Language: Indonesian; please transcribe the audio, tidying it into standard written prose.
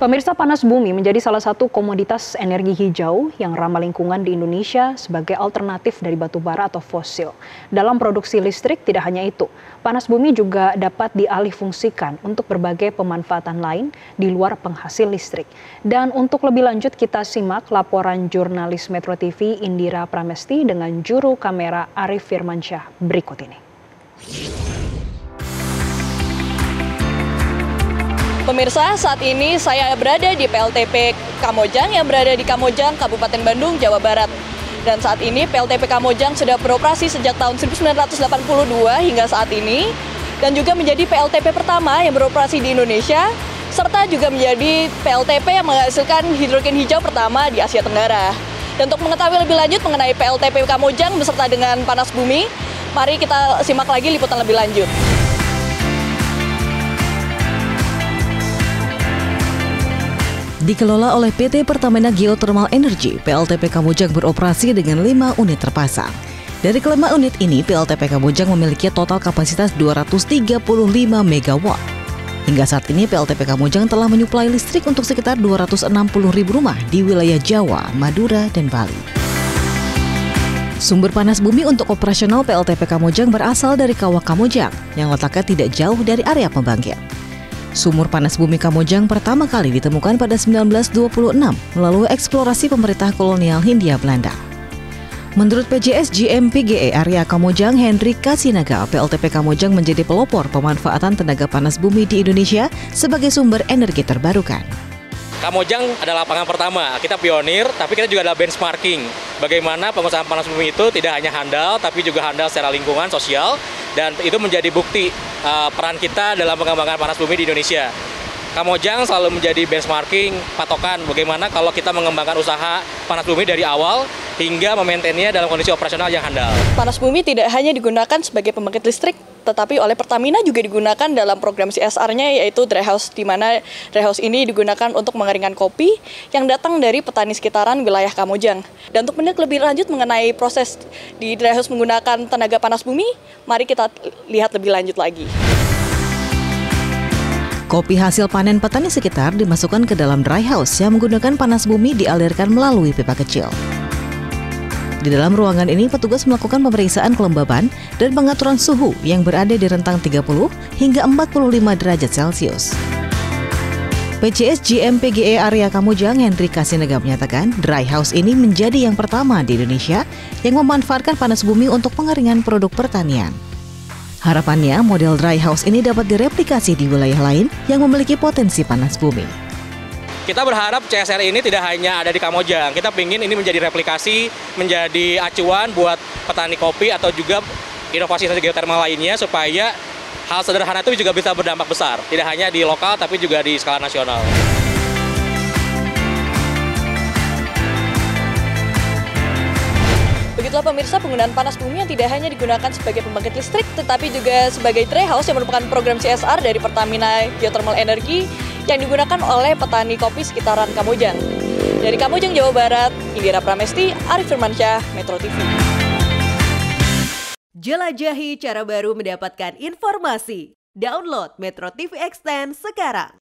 Pemirsa, panas bumi menjadi salah satu komoditas energi hijau yang ramah lingkungan di Indonesia sebagai alternatif dari batu bara atau fosil. Dalam produksi listrik tidak hanya itu, panas bumi juga dapat dialihfungsikan untuk berbagai pemanfaatan lain di luar penghasil listrik. Dan untuk lebih lanjut kita simak laporan jurnalis Metro TV Indira Pramesti dengan juru kamera Arif Firmansyah berikut ini. Pemirsa, saat ini saya berada di PLTP Kamojang yang berada di Kamojang, Kabupaten Bandung, Jawa Barat. Dan saat ini PLTP Kamojang sudah beroperasi sejak tahun 1982 hingga saat ini. Dan juga menjadi PLTP pertama yang beroperasi di Indonesia, serta juga menjadi PLTP yang menghasilkan hidrogen hijau pertama di Asia Tenggara. Dan untuk mengetahui lebih lanjut mengenai PLTP Kamojang beserta dengan panas bumi, mari kita simak lagi liputan lebih lanjut. Dikelola oleh PT Pertamina Geothermal Energy, PLTP Kamojang beroperasi dengan 5 unit terpasang. Dari kelima unit ini, PLTP Kamojang memiliki total kapasitas 235 MW. Hingga saat ini, PLTP Kamojang telah menyuplai listrik untuk sekitar 260.000 rumah di wilayah Jawa, Madura, dan Bali. Sumber panas bumi untuk operasional PLTP Kamojang berasal dari Kawah Kamojang, yang letaknya tidak jauh dari area pembangkit. Sumur panas bumi Kamojang pertama kali ditemukan pada 1926 melalui eksplorasi pemerintah kolonial Hindia Belanda. Menurut PJS GMPGE area Kamojang Hendrik Kasinaga, PLTP Kamojang menjadi pelopor pemanfaatan tenaga panas bumi di Indonesia sebagai sumber energi terbarukan. Kamojang adalah lapangan pertama, kita pionir, tapi kita juga adalah benchmarking. Bagaimana pengusahaan panas bumi itu tidak hanya handal, tapi juga handal secara lingkungan, sosial, dan itu menjadi bukti peran kita dalam pengembangan panas bumi di Indonesia. Kamojang selalu menjadi benchmarking, patokan bagaimana kalau kita mengembangkan usaha panas bumi dari awal hingga memaintainnya dalam kondisi operasional yang handal. Panas bumi tidak hanya digunakan sebagai pembangkit listrik, tetapi oleh Pertamina juga digunakan dalam program CSR-nya, yaitu dry house, di mana dry house ini digunakan untuk mengeringkan kopi yang datang dari petani sekitaran wilayah Kamojang. Dan untuk melihat lebih lanjut mengenai proses di dry house menggunakan tenaga panas bumi, mari kita lihat lebih lanjut lagi. Kopi hasil panen petani sekitar dimasukkan ke dalam dry house yang menggunakan panas bumi dialirkan melalui pipa kecil. Di dalam ruangan ini, petugas melakukan pemeriksaan kelembaban dan pengaturan suhu yang berada di rentang 30 hingga 45 derajat Celcius. PJS GMPGE area Kamojang Hendrik Kasinaga menyatakan, dry house ini menjadi yang pertama di Indonesia yang memanfaatkan panas bumi untuk pengeringan produk pertanian. Harapannya, model dry house ini dapat direplikasi di wilayah lain yang memiliki potensi panas bumi. Kita berharap CSR ini tidak hanya ada di Kamojang, kita ingin ini menjadi replikasi, menjadi acuan buat petani kopi atau juga inovasi geothermal lainnya supaya hal sederhana itu juga bisa berdampak besar, tidak hanya di lokal tapi juga di skala nasional. Begitulah pemirsa, penggunaan panas bumi yang tidak hanya digunakan sebagai pembangkit listrik, tetapi juga sebagai dry house yang merupakan program CSR dari Pertamina Geothermal Energy yang digunakan oleh petani kopi sekitaran Kamojang. Dari Kamojang, Jawa Barat, Indira Pramesti, Arif Firmansyah, Metro TV. Jelajahi cara baru mendapatkan informasi. Download Metro TV Extend sekarang.